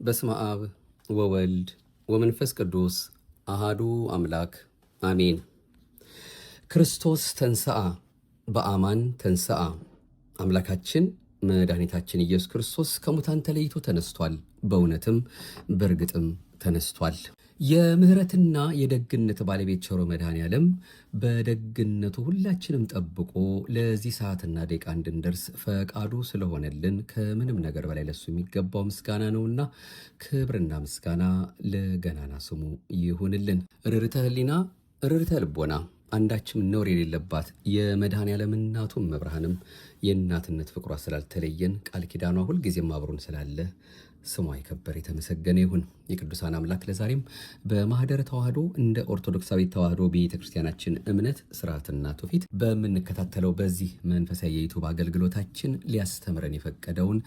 በስመ አብ ወወልድ ወመንፈስ ቅዱስ አሃዱ አምላክ አሜን። ክርስቶስ ተንሥአ በአማን ተንሥአ። አምላካችን መድኃኒታችን ኢየሱስ ክርስቶስ ከሙታን ተለይቶ ተነስቷል። በእውነትም በእርግጥም ተነስቷል። የምህረትና የደግነት ባለቤት ቸሮ መድኃኔ ዓለም በደግነቱ ሁላችንም ጠብቆ ለዚህ ሰዓትና ደቂቃ እንድንደርስ ፈቃዱ ስለሆነልን ከምንም ነገር በላይ ለሱ የሚገባው ምስጋና ነውና ክብርና ምስጋና ለገናና ስሙ ይሁንልን። ርርተ ህሊና ርርተ ልቦና አንዳችም ነውር የሌለባት የመድኃኔ ዓለም እናቱ መብርሃንም የእናትነት ፍቅሯ ስላልተለየን ቃል ኪዳኗ ሁልጊዜም አብሮን ስላለ ስሟ የከበረ የተመሰገነ ይሁን። የቅዱሳን አምላክ ለዛሬም በማህደረ ተዋህዶ እንደ ኦርቶዶክሳዊ ተዋህዶ ቤተክርስቲያናችን እምነት ስርዓትና ትውፊት በምንከታተለው በዚህ መንፈሳዊ የዩቱብ አገልግሎታችን ሊያስተምረን የፈቀደውን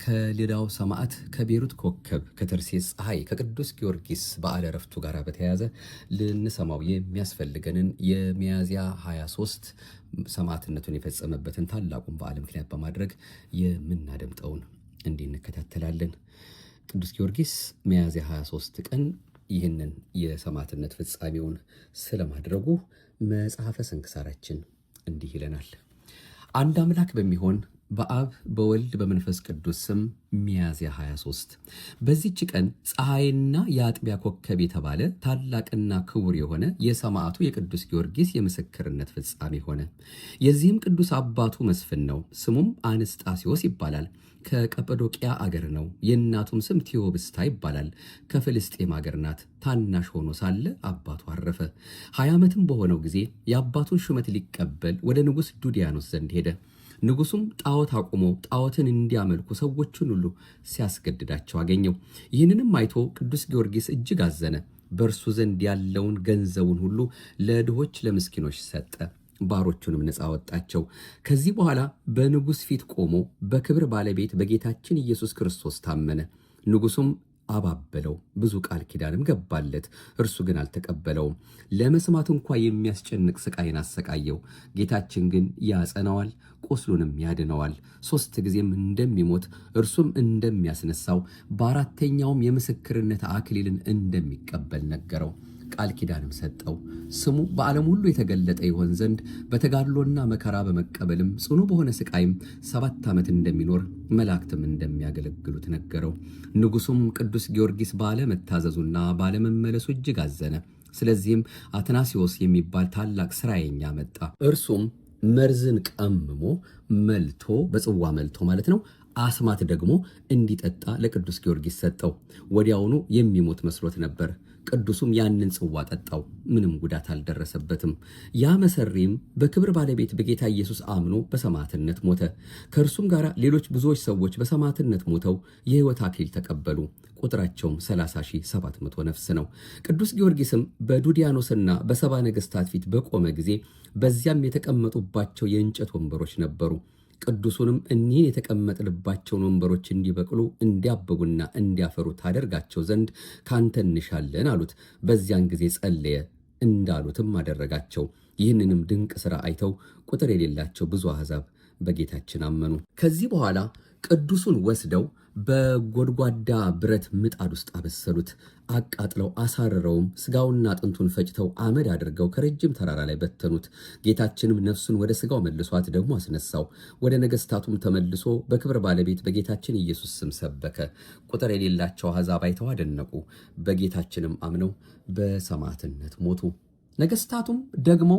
ከሊዳው ሰማዕት ከቤሩት ኮከብ ከተርሴስ ፀሐይ ከቅዱስ ጊዮርጊስ በዓለ ዕረፍቱ ጋር በተያያዘ ልንሰማው የሚያስፈልገንን የሚያዝያ 23 ሰማዕትነቱን የፈጸመበትን ታላቁን በዓል ምክንያት በማድረግ የምናደምጠውን እንዲህ እንከታተላለን። ቅዱስ ጊዮርጊስ ሚያዝያ 23 ቀን ይህንን የሰማዕትነት ፍጻሜውን ስለማድረጉ መጽሐፈ ስንክሳራችን እንዲህ ይለናል። አንድ አምላክ በሚሆን በአብ በወልድ በመንፈስ ቅዱስ ስም ሚያዝያ 23 በዚች ቀን ፀሐይና የአጥቢያ ኮከብ የተባለ ታላቅና ክቡር የሆነ የሰማዕቱ የቅዱስ ጊዮርጊስ የምስክርነት ፍጻሜ ሆነ። የዚህም ቅዱስ አባቱ መስፍን ነው። ስሙም አንስጣሴዎስ ይባላል። ከቀጰዶቅያ አገር ነው። የእናቱም ስም ቴዎብስታ ይባላል። ከፍልስጤም አገር ናት። ታናሽ ሆኖ ሳለ አባቱ አረፈ። 20 ዓመትም በሆነው ጊዜ የአባቱን ሹመት ሊቀበል ወደ ንጉሥ ዱዲያኖስ ዘንድ ሄደ። ንጉሱም ጣዖት አቁሞ ጣዖትን እንዲያመልኩ ሰዎቹን ሁሉ ሲያስገድዳቸው አገኘው። ይህንንም አይቶ ቅዱስ ጊዮርጊስ እጅግ አዘነ። በእርሱ ዘንድ ያለውን ገንዘቡን ሁሉ ለድሆች ለምስኪኖች ሰጠ። ባሮቹንም ነፃ ወጣቸው። ከዚህ በኋላ በንጉሥ ፊት ቆሞ በክብር ባለቤት በጌታችን ኢየሱስ ክርስቶስ ታመነ። ንጉሱም አባበለው፣ ብዙ ቃል ኪዳንም ገባለት። እርሱ ግን አልተቀበለውም። ለመስማት እንኳ የሚያስጨንቅ ስቃይን አሰቃየው። ጌታችን ግን ያጸናዋል፣ ቁስሉንም ያድነዋል። 3 ጊዜም እንደሚሞት እርሱም እንደሚያስነሳው በአራተኛውም የምስክርነት አክሊልን እንደሚቀበል ነገረው። ቃል ኪዳንም ሰጠው። ስሙ በዓለም ሁሉ የተገለጠ ይሆን ዘንድ በተጋድሎና መከራ በመቀበልም ጽኑ በሆነ ስቃይም 7 ዓመት እንደሚኖር መላእክትም እንደሚያገለግሉት ነገረው። ንጉሱም ቅዱስ ጊዮርጊስ ባለመታዘዙና ባለመመለሱ እጅግ አዘነ። ስለዚህም አትናሲዎስ የሚባል ታላቅ ስራየኛ መጣ። እርሱም መርዝን ቀምሞ መልቶ በጽዋ መልቶ ማለት ነው አስማት ደግሞ እንዲጠጣ ለቅዱስ ጊዮርጊስ ሰጠው። ወዲያውኑ የሚሞት መስሎት ነበር። ቅዱሱም ያንን ጽዋ ጠጣው፣ ምንም ጉዳት አልደረሰበትም። ያ መሰሪም በክብር ባለቤት በጌታ ኢየሱስ አምኖ በሰማዕትነት ሞተ። ከእርሱም ጋር ሌሎች ብዙዎች ሰዎች በሰማዕትነት ሞተው የሕይወት አክሊል ተቀበሉ። ቁጥራቸውም 30,700 ነፍስ ነው። ቅዱስ ጊዮርጊስም በዱዲያኖስና በሰባ ነገሥታት ፊት በቆመ ጊዜ በዚያም የተቀመጡባቸው የእንጨት ወንበሮች ነበሩ። ቅዱሱንም እኒህን የተቀመጥንባቸውን ወንበሮች እንዲበቅሉ እንዲያብቡና እንዲያፈሩ ታደርጋቸው ዘንድ ካንተ እንሻለን አሉት። በዚያን ጊዜ ጸለየ፣ እንዳሉትም አደረጋቸው። ይህንንም ድንቅ ሥራ አይተው ቁጥር የሌላቸው ብዙ አሕዛብ በጌታችን አመኑ። ከዚህ በኋላ ቅዱሱን ወስደው በጎድጓዳ ብረት ምጣድ ውስጥ አበሰሉት። አቃጥለው አሳርረውም ስጋውና አጥንቱን ፈጭተው አመድ አድርገው ከረጅም ተራራ ላይ በተኑት። ጌታችንም ነፍሱን ወደ ስጋው መልሷት ደግሞ አስነሳው። ወደ ነገሥታቱም ተመልሶ በክብር ባለቤት በጌታችን ኢየሱስ ስም ሰበከ። ቁጥር የሌላቸው አሕዛብ አይተው አደነቁ። በጌታችንም አምነው በሰማዕትነት ሞቱ። ነገሥታቱም ደግሞ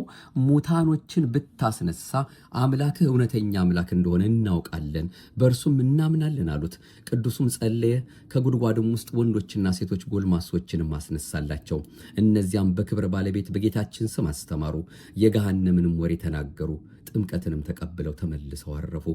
ሙታኖችን ብታስነሳ አምላክህ እውነተኛ አምላክ እንደሆነ እናውቃለን፣ በእርሱም እናምናለን አሉት። ቅዱሱም ጸለየ። ከጉድጓድም ውስጥ ወንዶችና ሴቶች ጎልማሶችንም አስነሳላቸው። እነዚያም በክብር ባለቤት በጌታችን ስም አስተማሩ፣ የገሃነምንም ወሬ ተናገሩ። ጥምቀትንም ተቀብለው ተመልሰው አረፉ።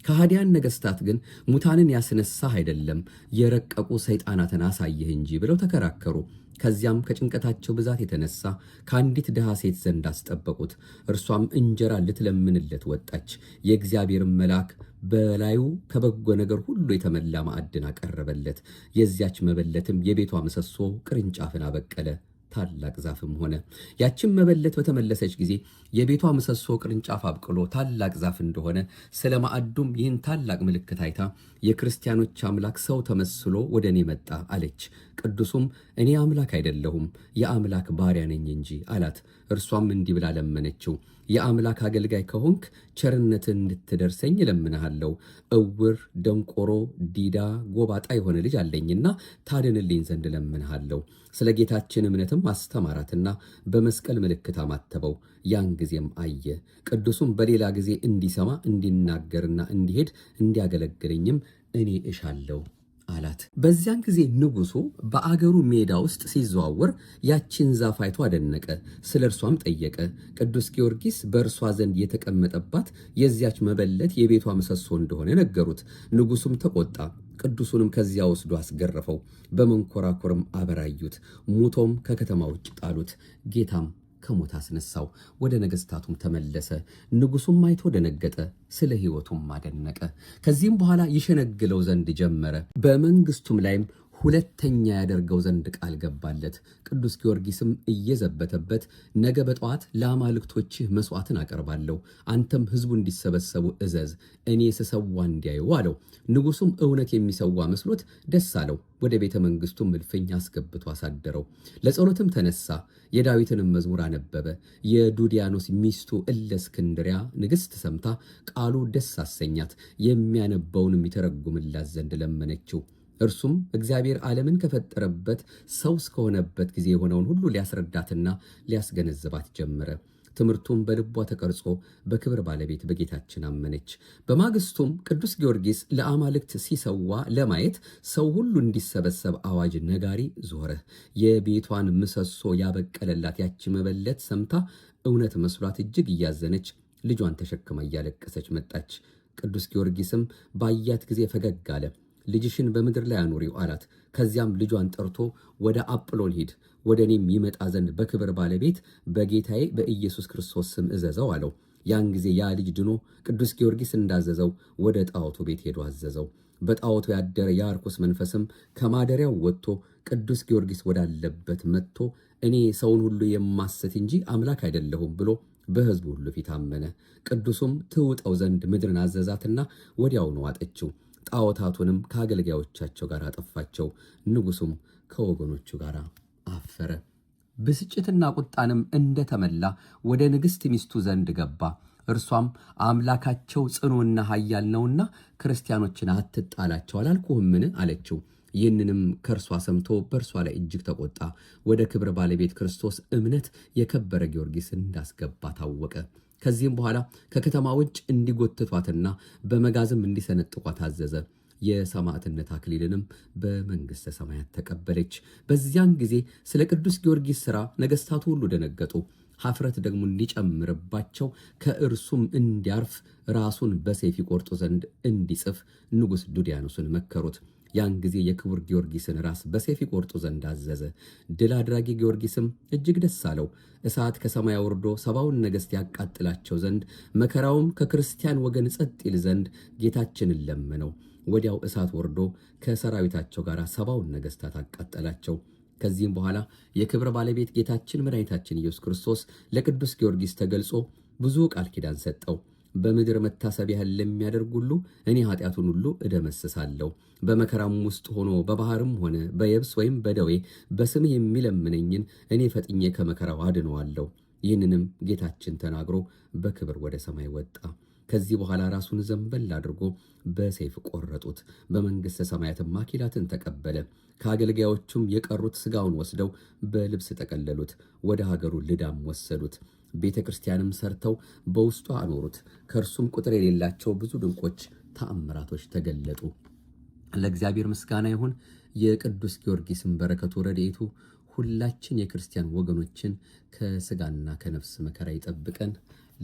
ከሃዲያን ነገሥታት ግን ሙታንን ያስነሳህ አይደለም የረቀቁ ሰይጣናትን አሳየህ እንጂ ብለው ተከራከሩ። ከዚያም ከጭንቀታቸው ብዛት የተነሳ ከአንዲት ድሃ ሴት ዘንድ አስጠበቁት። እርሷም እንጀራ ልትለምንለት ወጣች። የእግዚአብሔርን መልአክ በላዩ ከበጎ ነገር ሁሉ የተመላ ማዕድን አቀረበለት። የዚያች መበለትም የቤቷ ምሰሶ ቅርንጫፍን አበቀለ። ታላቅ ዛፍም ሆነ። ያችን መበለት በተመለሰች ጊዜ የቤቷ ምሰሶ ቅርንጫፍ አብቅሎ ታላቅ ዛፍ እንደሆነ ስለ ማዕዱም ይህን ታላቅ ምልክት አይታ የክርስቲያኖች አምላክ ሰው ተመስሎ ወደ እኔ መጣ አለች። ቅዱሱም እኔ አምላክ አይደለሁም የአምላክ ባሪያ ነኝ እንጂ አላት። እርሷም እንዲህ ብላ ለመነችው፣ የአምላክ አገልጋይ ከሆንክ ቸርነትን እንድትደርሰኝ እለምንሃለሁ። እውር፣ ደንቆሮ፣ ዲዳ፣ ጎባጣ የሆነ ልጅ አለኝና ታድንልኝ ዘንድ እለምንሃለሁ። ስለ ጌታችን እምነትም አስተማራትና በመስቀል ምልክት አማተበው። ያን ጊዜም አየ። ቅዱሱም በሌላ ጊዜ እንዲሰማ እንዲናገርና እንዲሄድ እንዲያገለግለኝም እኔ እሻለሁ አላት። በዚያን ጊዜ ንጉሡ በአገሩ ሜዳ ውስጥ ሲዘዋወር ያችን ዛፍ አይቶ አደነቀ። ስለ እርሷም ጠየቀ። ቅዱስ ጊዮርጊስ በእርሷ ዘንድ የተቀመጠባት የዚያች መበለት የቤቷ ምሰሶ እንደሆነ ነገሩት። ንጉሡም ተቆጣ። ቅዱሱንም ከዚያ ወስዶ አስገረፈው፣ በመንኮራኮርም አበራዩት። ሙቶም ከከተማ ውጭ ጣሉት። ጌታም ከሞት አስነሳው። ወደ ነገሥታቱም ተመለሰ። ንጉሡም አይቶ ደነገጠ፣ ስለ ሕይወቱም አደነቀ። ከዚህም በኋላ ይሸነግለው ዘንድ ጀመረ። በመንግሥቱም ላይም ሁለተኛ ያደርገው ዘንድ ቃል ገባለት። ቅዱስ ጊዮርጊስም እየዘበተበት ነገ በጠዋት ለአማልክቶችህ መሥዋዕትን አቀርባለሁ፣ አንተም ሕዝቡ እንዲሰበሰቡ እዘዝ፣ እኔ ስሰዋ እንዲያዩ አለው። ንጉሡም እውነት የሚሰዋ መስሎት ደስ አለው። ወደ ቤተ መንግሥቱም እልፍኝ አስገብቶ አሳደረው። ለጸሎትም ተነሳ። የዳዊትንም መዝሙር አነበበ። የዱዲያኖስ ሚስቱ እለእስክንድርያ ንግሥት ሰምታ ቃሉ ደስ አሰኛት። የሚያነበውንም ይተረጉምላት ዘንድ ለመነችው። እርሱም እግዚአብሔር ዓለምን ከፈጠረበት ሰው እስከሆነበት ጊዜ የሆነውን ሁሉ ሊያስረዳትና ሊያስገነዝባት ጀመረ። ትምህርቱም በልቧ ተቀርጾ በክብር ባለቤት በጌታችን አመነች። በማግስቱም ቅዱስ ጊዮርጊስ ለአማልክት ሲሰዋ ለማየት ሰው ሁሉ እንዲሰበሰብ አዋጅ ነጋሪ ዞረ። የቤቷን ምሰሶ ያበቀለላት ያቺ መበለት ሰምታ እውነት መስሏት እጅግ እያዘነች ልጇን ተሸክማ እያለቀሰች መጣች። ቅዱስ ጊዮርጊስም ባያት ጊዜ ፈገግ አለ። ልጅሽን በምድር ላይ አኑሪው አላት። ከዚያም ልጇን ጠርቶ ወደ አጵሎን ሂድ፣ ወደ እኔም ይመጣ ዘንድ በክብር ባለቤት በጌታዬ በኢየሱስ ክርስቶስ ስም እዘዘው አለው። ያን ጊዜ ያ ልጅ ድኖ ቅዱስ ጊዮርጊስ እንዳዘዘው ወደ ጣዖቱ ቤት ሄዶ አዘዘው። በጣዖቱ ያደረ ያ ርኩስ መንፈስም ከማደሪያው ወጥቶ ቅዱስ ጊዮርጊስ ወዳለበት መጥቶ እኔ ሰውን ሁሉ የማስት እንጂ አምላክ አይደለሁም ብሎ በሕዝቡ ሁሉ ፊት አመነ። ቅዱሱም ትውጠው ዘንድ ምድርን አዘዛትና ወዲያውኑ ዋጠችው። ጣዖታቱንም ከአገልጋዮቻቸው ጋር አጠፋቸው። ንጉሡም ከወገኖቹ ጋር አፈረ። ብስጭትና ቁጣንም እንደተመላ ወደ ንግሥት ሚስቱ ዘንድ ገባ። እርሷም አምላካቸው ጽኑና ኃያል ነውና ክርስቲያኖችን አትጣላቸው አላልኩህምን? አለችው። ይህንንም ከእርሷ ሰምቶ በእርሷ ላይ እጅግ ተቆጣ። ወደ ክብር ባለቤት ክርስቶስ እምነት የከበረ ጊዮርጊስን እንዳስገባ ታወቀ። ከዚህም በኋላ ከከተማ ውጭ እንዲጎትቷትና በመጋዝም እንዲሰነጥቋት አዘዘ። የሰማዕትነት አክሊልንም በመንግሥተ ሰማያት ተቀበለች። በዚያን ጊዜ ስለ ቅዱስ ጊዮርጊስ ሥራ ነገሥታቱ ሁሉ ደነገጡ። ኀፍረት ደግሞ እንዲጨምርባቸው ከእርሱም እንዲያርፍ ራሱን በሰይፍ ይቆርጡ ዘንድ እንዲጽፍ ንጉሥ ዱዲያኖስን መከሩት። ያን ጊዜ የክቡር ጊዮርጊስን ራስ በሰይፍ ይቆርጡ ዘንድ አዘዘ። ድል አድራጊ ጊዮርጊስም እጅግ ደስ አለው። እሳት ከሰማይ ወርዶ 70ውን ነገሥት ያቃጥላቸው ዘንድ መከራውም ከክርስቲያን ወገን ጸጥ ይል ዘንድ ጌታችንን ለመነው። ወዲያው እሳት ወርዶ ከሰራዊታቸው ጋር 70ውን ነገሥታት አቃጠላቸው። ከዚህም በኋላ የክብር ባለቤት ጌታችን መድኃኒታችን ኢየሱስ ክርስቶስ ለቅዱስ ጊዮርጊስ ተገልጾ ብዙ ቃል ኪዳን ሰጠው። በምድር መታሰቢያህን ለሚያደርግ ሁሉ እኔ ኃጢአቱን ሁሉ እደመስሳለሁ። በመከራም ውስጥ ሆኖ በባህርም ሆነ በየብስ ወይም በደዌ በስምህ የሚለምነኝን እኔ ፈጥኜ ከመከራው አድነዋለሁ። ይህንንም ጌታችን ተናግሮ በክብር ወደ ሰማይ ወጣ። ከዚህ በኋላ ራሱን ዘንበል አድርጎ በሰይፍ ቆረጡት። በመንግሥተ ሰማያትም አክሊላትን ተቀበለ። ከአገልጋዮቹም የቀሩት ሥጋውን ወስደው በልብስ ጠቀለሉት። ወደ ሀገሩ ልዳም ወሰዱት። ቤተ ክርስቲያንም ሰርተው በውስጡ አኖሩት። ከእርሱም ቁጥር የሌላቸው ብዙ ድንቆች ተአምራቶች ተገለጡ። ለእግዚአብሔር ምስጋና ይሁን። የቅዱስ ጊዮርጊስን በረከቱ ረድኤቱ ሁላችን የክርስቲያን ወገኖችን ከሥጋና ከነፍስ መከራ ይጠብቀን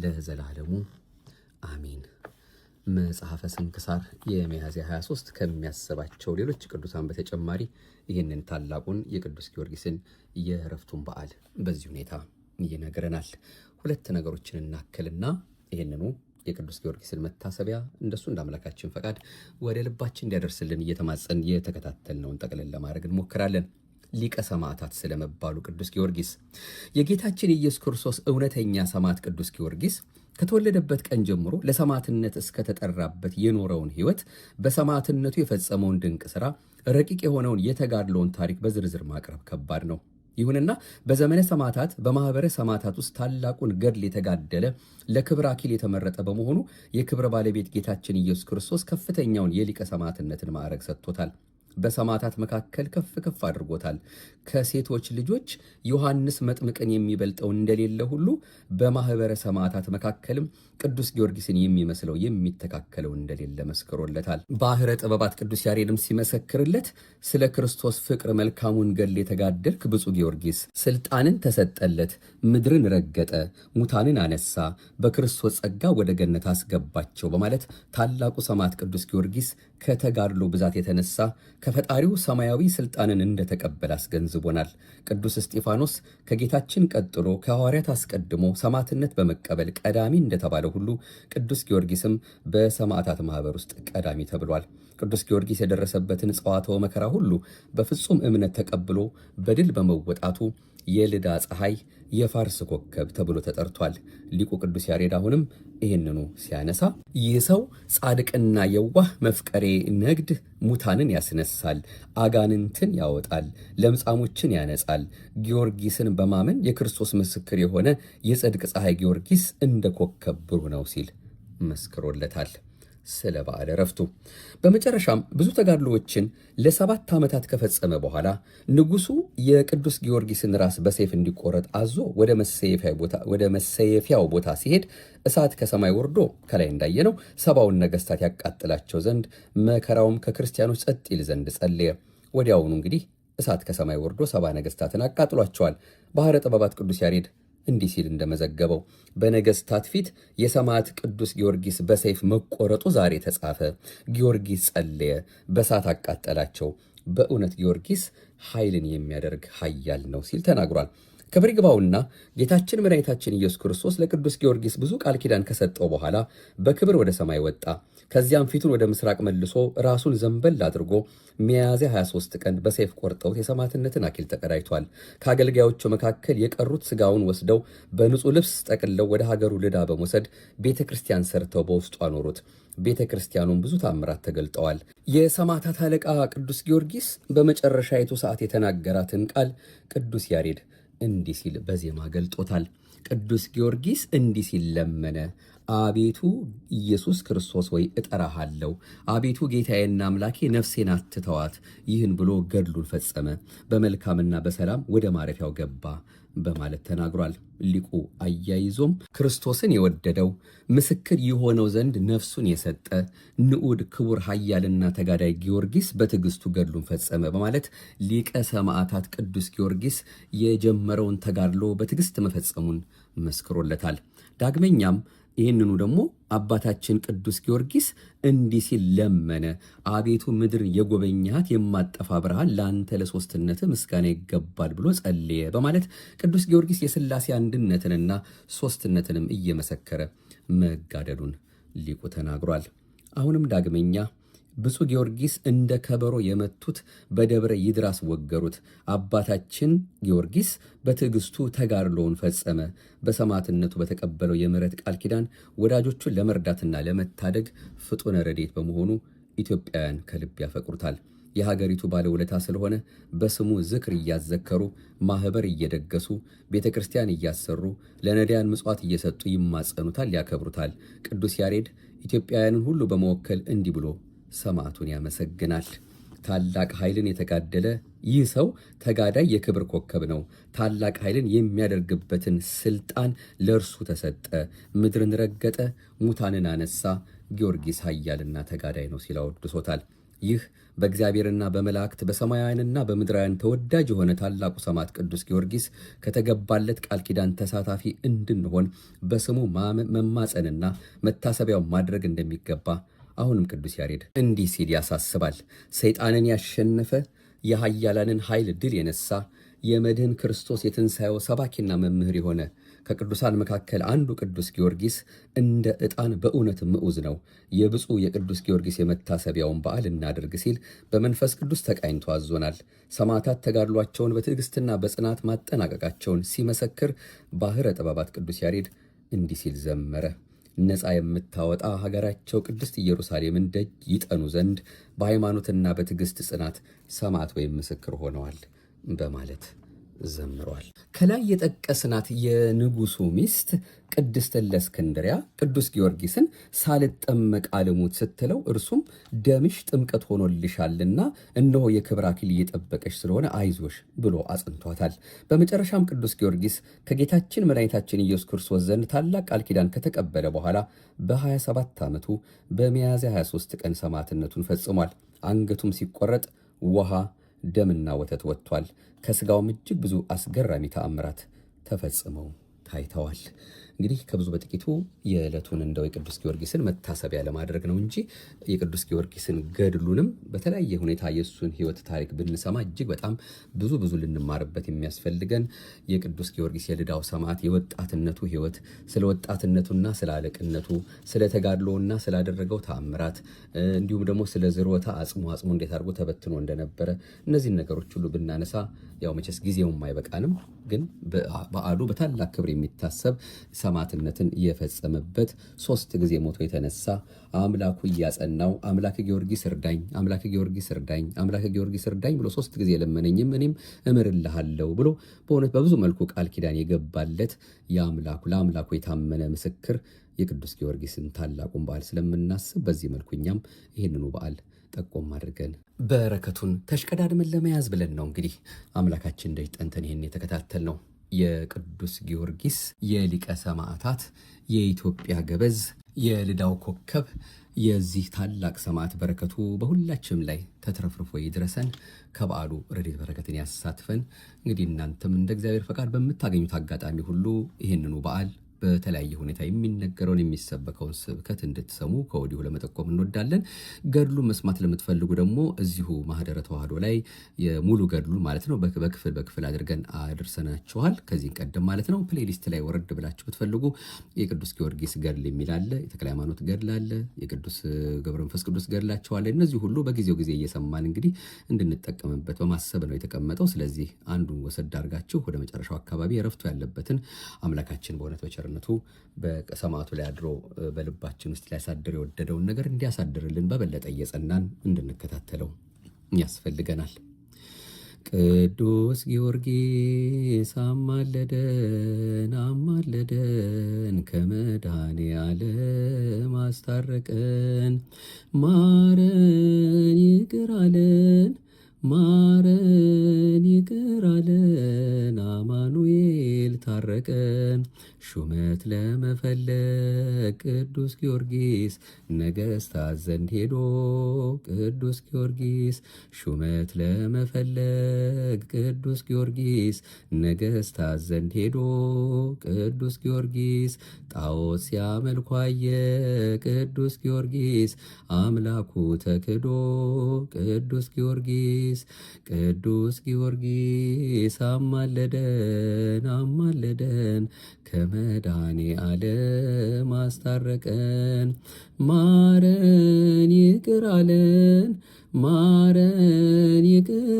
ለዘላለሙ አሜን። መጽሐፈ ስንክሳር የሚያዝያ 23 ከሚያስባቸው ሌሎች ቅዱሳን በተጨማሪ ይህንን ታላቁን የቅዱስ ጊዮርጊስን የዕረፍቱን በዓል በዚህ ሁኔታ ይነግረናል። ሁለት ነገሮችን እናክልና ይህንኑ የቅዱስ ጊዮርጊስን መታሰቢያ እንደሱ እንደ አምላካችን ፈቃድ ወደ ልባችን እንዲያደርስልን እየተማጸን የተከታተልነውን ጠቅለል ለማድረግ እንሞክራለን። ሊቀ ሰማዕታት ስለመባሉ ቅዱስ ጊዮርጊስ የጌታችን የኢየሱስ ክርስቶስ እውነተኛ ሰማዕት ቅዱስ ጊዮርጊስ ከተወለደበት ቀን ጀምሮ ለሰማዕትነት እስከተጠራበት የኖረውን ሕይወት በሰማዕትነቱ የፈጸመውን ድንቅ ሥራ ረቂቅ የሆነውን የተጋድሎውን ታሪክ በዝርዝር ማቅረብ ከባድ ነው። ይሁንና በዘመነ ሰማዕታት በማኅበረ ሰማዕታት ውስጥ ታላቁን ገድል የተጋደለ ለክብር አክሊል የተመረጠ በመሆኑ የክብር ባለቤት ጌታችን ኢየሱስ ክርስቶስ ከፍተኛውን የሊቀ ሰማዕትነትን ማዕረግ ሰጥቶታል። በሰማዕታት መካከል ከፍ ከፍ አድርጎታል። ከሴቶች ልጆች ዮሐንስ መጥምቅን የሚበልጠው እንደሌለ ሁሉ በማኅበረ ሰማዕታት መካከልም ቅዱስ ጊዮርጊስን የሚመስለው የሚተካከለው እንደሌለ መስክሮለታል። ባሕረ ጥበባት ቅዱስ ያሬድም ሲመሰክርለት ስለ ክርስቶስ ፍቅር መልካሙን ገድል የተጋደልክ ብፁዕ ጊዮርጊስ ስልጣንን ተሰጠለት፣ ምድርን ረገጠ፣ ሙታንን አነሳ፣ በክርስቶስ ጸጋ ወደ ገነት አስገባቸው በማለት ታላቁ ሰማዕት ቅዱስ ጊዮርጊስ ከተጋድሎ ብዛት የተነሳ ከፈጣሪው ሰማያዊ ስልጣንን እንደተቀበለ አስገንዝቦናል። ቅዱስ እስጢፋኖስ ከጌታችን ቀጥሎ ከሐዋርያት አስቀድሞ ሰማዕትነት በመቀበል ቀዳሚ እንደተባለ ሁሉ ቅዱስ ጊዮርጊስም በሰማዕታት ማኅበር ውስጥ ቀዳሚ ተብሏል። ቅዱስ ጊዮርጊስ የደረሰበትን ጸዋትወ መከራ ሁሉ በፍጹም እምነት ተቀብሎ በድል በመወጣቱ የልዳ ፀሐይ የፋርስ ኮከብ ተብሎ ተጠርቷል። ሊቁ ቅዱስ ያሬድ አሁንም ይህንኑ ሲያነሳ ይህ ሰው ጻድቅና የዋህ መፍቀሬ ነግድ ሙታንን ያስነሳል፣ አጋንንትን ያወጣል፣ ለምጻሞችን ያነጻል፣ ጊዮርጊስን በማመን የክርስቶስ ምስክር የሆነ የጽድቅ ፀሐይ ጊዮርጊስ እንደ ኮከብ ብሩህ ነው ሲል መስክሮለታል። ስለ በዓለ ዕረፍቱ በመጨረሻም ብዙ ተጋድሎዎችን ለ7 ዓመታት ከፈጸመ በኋላ ንጉሡ የቅዱስ ጊዮርጊስን ራስ በሰይፍ እንዲቆረጥ አዞ ወደ መሰየፊያው ቦታ ሲሄድ እሳት ከሰማይ ወርዶ ከላይ እንዳየነው 70ውን ነገሥታት ያቃጥላቸው ዘንድ መከራውም ከክርስቲያኖች ጸጥ ይል ዘንድ ጸለየ። ወዲያውኑ እንግዲህ እሳት ከሰማይ ወርዶ 70 ነገሥታትን አቃጥሏቸዋል። ባሕረ ጥበባት ቅዱስ ያሬድ እንዲህ ሲል እንደመዘገበው በነገሥታት ፊት የሰማዕት ቅዱስ ጊዮርጊስ በሰይፍ መቆረጡ ዛሬ ተጻፈ። ጊዮርጊስ ጸለየ፣ በእሳት አቃጠላቸው። በእውነት ጊዮርጊስ ኃይልን የሚያደርግ ኃያል ነው ሲል ተናግሯል። ክብር ይግባውና ጌታችን መድኃኒታችን ኢየሱስ ክርስቶስ ለቅዱስ ጊዮርጊስ ብዙ ቃል ኪዳን ከሰጠው በኋላ በክብር ወደ ሰማይ ወጣ። ከዚያም ፊቱን ወደ ምስራቅ መልሶ ራሱን ዘንበል አድርጎ ሚያዝያ 23 ቀን በሰይፍ ቆርጠውት የሰማዕትነትን አክሊል ተቀዳጅቷል። ከአገልጋዮቹ መካከል የቀሩት ሥጋውን ወስደው በንጹሕ ልብስ ጠቅልለው ወደ ሀገሩ ልዳ በመውሰድ ቤተ ክርስቲያን ሰርተው በውስጡ አኖሩት። ቤተ ክርስቲያኑን ብዙ ታምራት ተገልጠዋል። የሰማዕታት አለቃ ቅዱስ ጊዮርጊስ በመጨረሻይቱ ሰዓት የተናገራትን ቃል ቅዱስ ያሬድ እንዲህ ሲል በዜማ ገልጦታል። ቅዱስ ጊዮርጊስ እንዲህ ሲል ለመነ። አቤቱ ኢየሱስ ክርስቶስ ወይ እጠራሃለሁ። አቤቱ ጌታዬና አምላኬ ነፍሴን አትተዋት። ይህን ብሎ ገድሉን ፈጸመ። በመልካምና በሰላም ወደ ማረፊያው ገባ በማለት ተናግሯል። ሊቁ አያይዞም ክርስቶስን የወደደው ምስክር የሆነው ዘንድ ነፍሱን የሰጠ ንዑድ ክቡር ኃያልና ተጋዳይ ጊዮርጊስ በትዕግስቱ ገድሉን ፈጸመ በማለት ሊቀ ሰማዕታት ቅዱስ ጊዮርጊስ የጀመረውን ተጋድሎ በትዕግስት መፈጸሙን መስክሮለታል። ዳግመኛም ይህንኑ ደግሞ አባታችን ቅዱስ ጊዮርጊስ እንዲህ ሲል ለመነ። አቤቱ ምድር የጎበኛት የማጠፋ ብርሃን ለአንተ ለሶስትነት ምስጋና ይገባል ብሎ ጸለየ በማለት ቅዱስ ጊዮርጊስ የሥላሴ አንድነትንና ሶስትነትንም እየመሰከረ መጋደሉን ሊቁ ተናግሯል። አሁንም ዳግመኛ ብፁዕ ጊዮርጊስ እንደ ከበሮ የመቱት በደብረ ይድራስ ወገሩት። አባታችን ጊዮርጊስ በትዕግስቱ ተጋድሎውን ፈጸመ። በሰማዕትነቱ በተቀበለው የምሕረት ቃል ኪዳን ወዳጆቹን ለመርዳትና ለመታደግ ፍጡነ ረድኤት በመሆኑ ኢትዮጵያውያን ከልብ ያፈቅሩታል። የሀገሪቱ ባለውለታ ስለሆነ በስሙ ዝክር እያዘከሩ ማኅበር እየደገሱ ቤተ ክርስቲያን እያሰሩ ለነዳያን ምጽዋት እየሰጡ ይማጸኑታል፣ ያከብሩታል። ቅዱስ ያሬድ ኢትዮጵያውያንን ሁሉ በመወከል እንዲህ ብሎ ሰማዕቱን ያመሰግናል። ታላቅ ኃይልን የተጋደለ ይህ ሰው ተጋዳይ የክብር ኮከብ ነው። ታላቅ ኃይልን የሚያደርግበትን ስልጣን ለእርሱ ተሰጠ። ምድርን ረገጠ፣ ሙታንን አነሳ። ጊዮርጊስ ኃያልና ተጋዳይ ነው ሲል አወድሶታል። ይህ በእግዚአብሔርና በመላእክት በሰማያውያንና በምድራውያን ተወዳጅ የሆነ ታላቁ ሰማዕት ቅዱስ ጊዮርጊስ ከተገባለት ቃል ኪዳን ተሳታፊ እንድንሆን በስሙ መማጸንና መታሰቢያው ማድረግ እንደሚገባ አሁንም ቅዱስ ያሬድ እንዲህ ሲል ያሳስባል። ሰይጣንን ያሸነፈ የኃያላንን ኃይል ድል የነሳ የመድህን ክርስቶስ የትንሣኤው ሰባኪና መምህር የሆነ ከቅዱሳን መካከል አንዱ ቅዱስ ጊዮርጊስ እንደ ዕጣን በእውነት ምዑዝ ነው። የብፁዕ የቅዱስ ጊዮርጊስ የመታሰቢያውን በዓል እናድርግ ሲል በመንፈስ ቅዱስ ተቃኝቶ አዞናል። ሰማዕታት ተጋድሏቸውን በትዕግስትና በጽናት ማጠናቀቃቸውን ሲመሰክር ባሕረ ጥበባት ቅዱስ ያሬድ እንዲህ ሲል ዘመረ። ነፃ የምታወጣ ሀገራቸው ቅድስት ኢየሩሳሌምን ደጅ ይጠኑ ዘንድ በሃይማኖትና በትዕግስት ጽናት ሰማዕት ወይም ምስክር ሆነዋል በማለት ዘምሯል። ከላይ የጠቀስናት የንጉሱ ሚስት ቅድስት እለእስክንድርያ ቅዱስ ጊዮርጊስን ሳልጠመቅ አልሙት ስትለው እርሱም ደምሽ ጥምቀት ሆኖልሻልና እነሆ የክብር አክሊል እየጠበቀሽ ስለሆነ አይዞሽ ብሎ አጽንቷታል። በመጨረሻም ቅዱስ ጊዮርጊስ ከጌታችን መድኃኒታችን ኢየሱስ ክርስቶስ ዘንድ ታላቅ ቃል ኪዳን ከተቀበለ በኋላ በ27 ዓመቱ በሚያዝያ 23 ቀን ሰማዕትነቱን ፈጽሟል። አንገቱም ሲቆረጥ ውሃ ደምና ወተት ወጥቷል። ከስጋውም እጅግ ብዙ አስገራሚ ተአምራት ተፈጽመው ታይተዋል። እንግዲህ ከብዙ በጥቂቱ የዕለቱን እንደው የቅዱስ ጊዮርጊስን መታሰቢያ ለማድረግ ነው እንጂ የቅዱስ ጊዮርጊስን ገድሉንም በተለያየ ሁኔታ የእሱን ሕይወት ታሪክ ብንሰማ እጅግ በጣም ብዙ ልንማርበት የሚያስፈልገን የቅዱስ ጊዮርጊስ የልዳው ሰማዕት የወጣትነቱ ሕይወት፣ ስለ ወጣትነቱና ስለ አለቅነቱ፣ ስለ ተጋድሎና ስላደረገው ተአምራት እንዲሁም ደግሞ ስለ ዝሮታ አጽሙ እንዴት አድርጎ ተበትኖ እንደነበረ እነዚህን ነገሮች ሁሉ ብናነሳ ያው መቼስ ጊዜውም አይበቃንም። ግን በዓሉ በታላቅ ክብር የሚታሰብ ሰማዕትነትን የፈጸመበት 3 ጊዜ ሞቶ የተነሳ አምላኩ እያጸናው አምላክ ጊዮርጊስ እርዳኝ፣ አምላክ ጊዮርጊስ እርዳኝ፣ አምላክ ጊዮርጊስ እርዳኝ ብሎ 3 ጊዜ የለመነኝም እኔም እምርልሃለሁ ብሎ በእውነት በብዙ መልኩ ቃል ኪዳን የገባለት ለአምላኩ የታመነ ምስክር የቅዱስ ጊዮርጊስን ታላቁን በዓል ስለምናስብ በዚህ መልኩ እኛም ይህንኑ በዓል ጠቆም አድርገን በረከቱን ተሽቀዳድመን ለመያዝ ብለን ነው እንግዲህ አምላካችን ደጅ ጠንተን ይህን የተከታተል ነው። የቅዱስ ጊዮርጊስ የሊቀ ሰማዕታት የኢትዮጵያ ገበዝ የልዳው ኮከብ የዚህ ታላቅ ሰማዕት በረከቱ በሁላችንም ላይ ተትረፍርፎ ይድረሰን። ከበዓሉ ረድኤት በረከትን ያሳትፈን። እንግዲህ እናንተም እንደ እግዚአብሔር ፈቃድ በምታገኙት አጋጣሚ ሁሉ ይህንኑ በዓል በተለያየ ሁኔታ የሚነገረውን የሚሰበከውን ስብከት እንድትሰሙ ከወዲሁ ለመጠቆም እንወዳለን። ገድሉ መስማት ለምትፈልጉ ደግሞ እዚሁ ማህደረ ተዋህዶ ላይ የሙሉ ገድሉ ማለት ነው በክፍል አድርገን አድርሰናችኋል። ከዚህ ቀደም ማለት ነው ፕሌሊስት ላይ ወረድ ብላችሁ ብትፈልጉ የቅዱስ ጊዮርጊስ ገድል የሚል አለ፣ የተክለ ሃይማኖት ገድል አለ፣ የቅዱስ ገብረ መንፈስ ቅዱስ ገድላቸው አለ። እነዚህ ሁሉ በጊዜው ጊዜ እየሰማን እንግዲህ እንድንጠቀምበት በማሰብ ነው የተቀመጠው። ስለዚህ አንዱን ወሰድ አድርጋችሁ ወደ መጨረሻው አካባቢ እረፍቱ ያለበትን አምላካችን በእውነት በቸርነቱ በሰማዕቱ ላይ አድሮ በልባችን ውስጥ ሊያሳድር የወደደውን ነገር እንዲያሳድርልን በበለጠ እየጸናን እንድንከታተለው ያስፈልገናል። ቅዱስ ጊዮርጊስ አማለደን ከመድኃኔዓለም አስታረቀን፣ ማረን ይቅር አለን ይቅር አለን፣ አማኑኤል ታረቀን። ሹመት ለመፈለግ ቅዱስ ጊዮርጊስ ነገሥታት ዘንድ ሄዶ ቅዱስ ጊዮርጊስ ሹመት ለመፈለግ ቅዱስ ጊዮርጊስ ነገሥታት ዘንድ ሄዶ ቅዱስ ጊዮርጊስ ጣዖት ሲያመልኩ አየ ቅዱስ ጊዮርጊስ አምላኩ ተክዶ ቅዱስ ጊዮርጊስ አማለደን ከመድኃኔዓለም አስታረቀን፣ ማረን ይቅር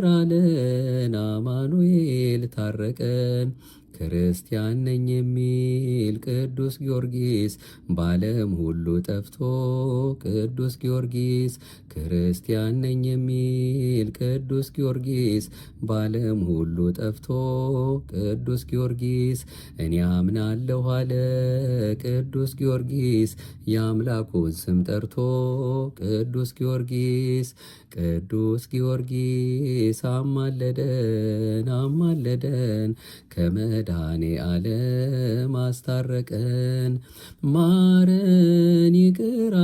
አለን አማኑኤል ታረቀን። ክርስቲያን ነኝ የሚል ቅዱስ ጊዮርጊስ በዓለም ሁሉ ጠፍቶ ቅዱስ ጊዮርጊስ ክርስቲያን ነኝ የሚል ቅዱስ ጊዮርጊስ በዓለም ሁሉ ጠፍቶ ቅዱስ ጊዮርጊስ እኔ አምናለሁ አለ ቅዱስ ጊዮርጊስ የአምላኩን ስም ጠርቶ ቅዱስ ጊዮርጊስ አማለደን ከመድኃኔዓለም አስታረቀን፣ ማረን ይቅር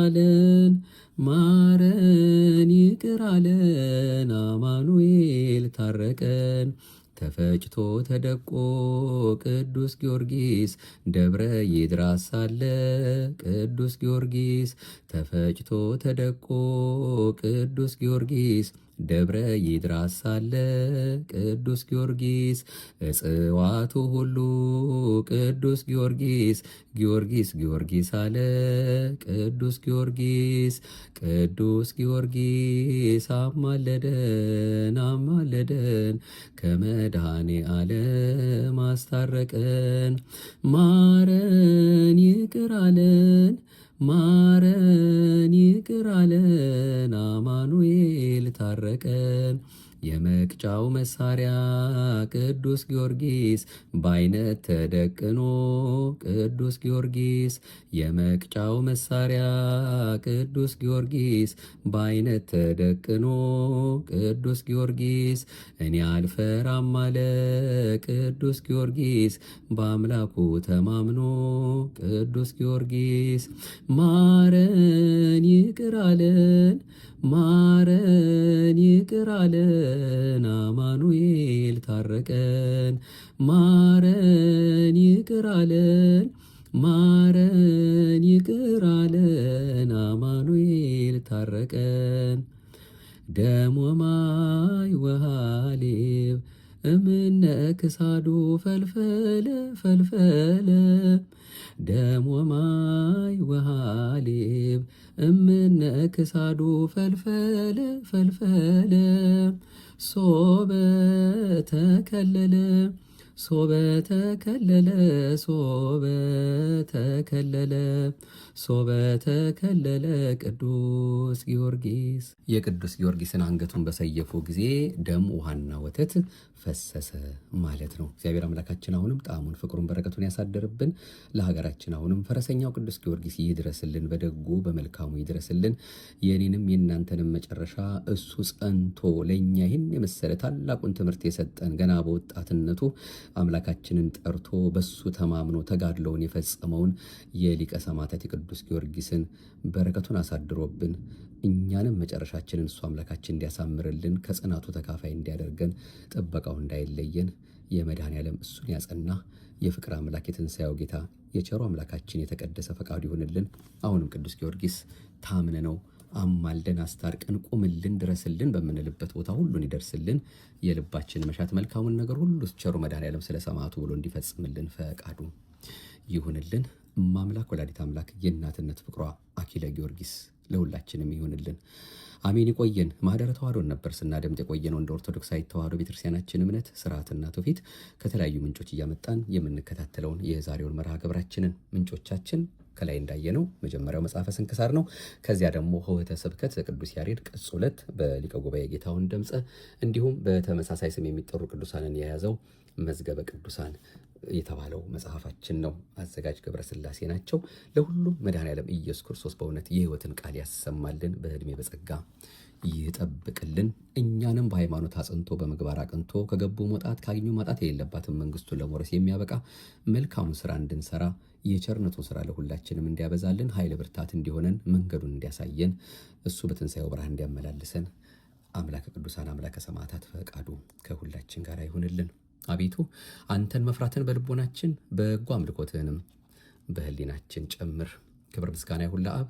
አለን አማኑኤል ታረቀን። ተፈጭቶ ተደቆ ቅዱስ ጊዮርጊስ ደብረ ይድራስ ሳለ ቅዱስ ጊዮርጊስ ተፈጭቶ ተደቆ ቅዱስ ጊዮርጊስ ደብረ ይድራስ ሳለ ቅዱስ ጊዮርጊስ እጽዋቱ ሁሉ ቅዱስ ጊዮርጊስ ጊዮርጊስ ጊዮርጊስ አለ ቅዱስ ጊዮርጊስ ቅዱስ ጊዮርጊስ አማለደን አማለደን ከመድኃኔ ዓለም አስታረቀን ማረን ይቅር አለን ማረን ይቅር አለን አማኑኤል ታረቀን የመቅጫው መሳሪያ ቅዱስ ጊዮርጊስ በዓይነት ተደቅኖ ቅዱስ ጊዮርጊስ የመቅጫው መሳሪያ ቅዱስ ጊዮርጊስ በዓይነት ተደቅኖ ቅዱስ ጊዮርጊስ እኔ አልፈራም አለ ቅዱስ ጊዮርጊስ በአምላኩ ተማምኖ ቅዱስ ጊዮርጊስ ማረን ይቅር አለን ማረን ይቅር አለን አማኑኤል ታረቀን ማረን ይቅር አለን ማረን ይቅር አለን አማኑኤል ታረቀን ደም ወማይ ወሃሌብ እምነ ክሳዱ ፈልፈለ ፈልፈለ ደም ወማይ ወሃሌብ እምነ ክሳዱ ፈልፈለ ፈልፈለ ሶበ ተከለለ ሶበ ተከለለ ሶበ ተከለለ ሶበ ተከለለ ቅዱስ ጊዮርጊስ የቅዱስ ጊዮርጊስን አንገቱን በሰየፉ ጊዜ ደም ውሃና ወተት ፈሰሰ ማለት ነው። እግዚአብሔር አምላካችን አሁንም ጣዕሙን ፍቅሩን በረከቱን ያሳደርብን። ለሀገራችን አሁንም ፈረሰኛው ቅዱስ ጊዮርጊስ ይድረስልን፣ በደጉ በመልካሙ ይድረስልን። የኔንም የእናንተንም መጨረሻ እሱ ጸንቶ ለእኛ ይህን የመሰለ ታላቁን ትምህርት የሰጠን ገና በወጣትነቱ አምላካችንን ጠርቶ በሱ ተማምኖ ተጋድለውን የፈጸመውን የሊቀ ሰማዕታት የቅዱስ ጊዮርጊስን በረከቱን አሳድሮብን እኛንም መጨረሻችንን እሱ አምላካችን እንዲያሳምርልን ከጽናቱ ተካፋይ እንዲያደርገን ጥበቃው እንዳይለየን የመድኃኔዓለም እሱን ያጸና የፍቅር አምላክ የትንሣኤው ጌታ የቸሩ አምላካችን የተቀደሰ ፈቃዱ ይሁንልን። አሁንም ቅዱስ ጊዮርጊስ ታምነ ነው አማልደን አስታርቀን ቁምልን ድረስልን በምንልበት ቦታ ሁሉን ይደርስልን። የልባችን መሻት መልካሙን ነገር ሁሉ ቸሩ መድኃኔዓለም ስለ ሰማዕቱ ብሎ እንዲፈጽምልን ፈቃዱ ይሁንልን። እማምላክ ወላዲት አምላክ የእናትነት ፍቅሯ አኪለ ጊዮርጊስ ለሁላችንም ይሁንልን። አሜን። ይቆየን። ማህደረ ተዋሕዶን ነበር ስናደምጥ የቆየነው እንደ ኦርቶዶክሳዊት ተዋሕዶ ቤተክርስቲያናችን እምነት ስርዓትና ትውፊት ከተለያዩ ምንጮች እያመጣን የምንከታተለውን የዛሬውን መርሃ ግብራችንን ምንጮቻችን ከላይ እንዳየነው መጀመሪያው መጽሐፈ ስንክሳር ነው። ከዚያ ደግሞ ኆኅተ ስብከት ቅዱስ ያሬድ ቅጽ 2 በሊቀ ጉባኤ ጌታሁን ደምፀ እንዲሁም በተመሳሳይ ስም የሚጠሩ ቅዱሳንን የያዘው መዝገበ ቅዱሳን የተባለው መጽሐፋችን ነው። አዘጋጅ ገብረ ሥላሴ ናቸው። ለሁሉም መድኃኔዓለም ኢየሱስ ክርስቶስ በእውነት የሕይወትን ቃል ያሰማልን፣ በዕድሜ በጸጋ ይጠብቅልን። እኛንም በሃይማኖት አጽንቶ በምግባር አቅንቶ ከገቡ መውጣት ካገኙ ማጣት የሌለባትን መንግስቱን ለመውረስ የሚያበቃ መልካሙን ስራ እንድንሰራ የቸርነቱን ስራ ለሁላችንም እንዲያበዛልን ኃይለ ብርታት እንዲሆነን መንገዱን እንዲያሳየን እሱ በትንሣኤው ብርሃን እንዲያመላልሰን አምላከ ቅዱሳን አምላከ ሰማዕታት ፈቃዱ ከሁላችን ጋር ይሁንልን። አቤቱ አንተን መፍራትን በልቦናችን በጎ አምልኮትህንም በህሊናችን ጨምር። ክብር ምስጋና ይሁን ለአብ፣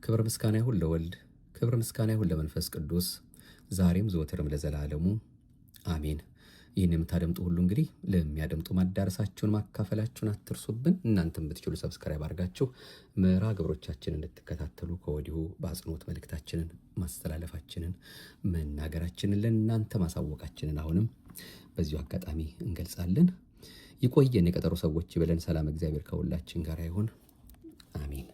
ክብር ምስጋና ይሁን ለወልድ፣ ክብር ምስጋና ይሁን ለመንፈስ ቅዱስ ዛሬም ዘወትርም ለዘላለሙ አሜን። ይህን የምታደምጡ ሁሉ እንግዲህ ለሚያደምጡ ማዳረሳችሁን ማካፈላችሁን አትርሱብን። እናንተም ብትችሉ ሰብስክራይብ አድርጋችሁ መርሃ ግብሮቻችንን እንድትከታተሉ ከወዲሁ በአጽንኦት መልእክታችንን ማስተላለፋችንን መናገራችንን ለእናንተ ማሳወቃችንን አሁንም በዚሁ አጋጣሚ እንገልጻለን። ይቆየን። የቀጠሮ ሰዎች ይበለን። ሰላም እግዚአብሔር ከሁላችን ጋር ይሁን። አሜን።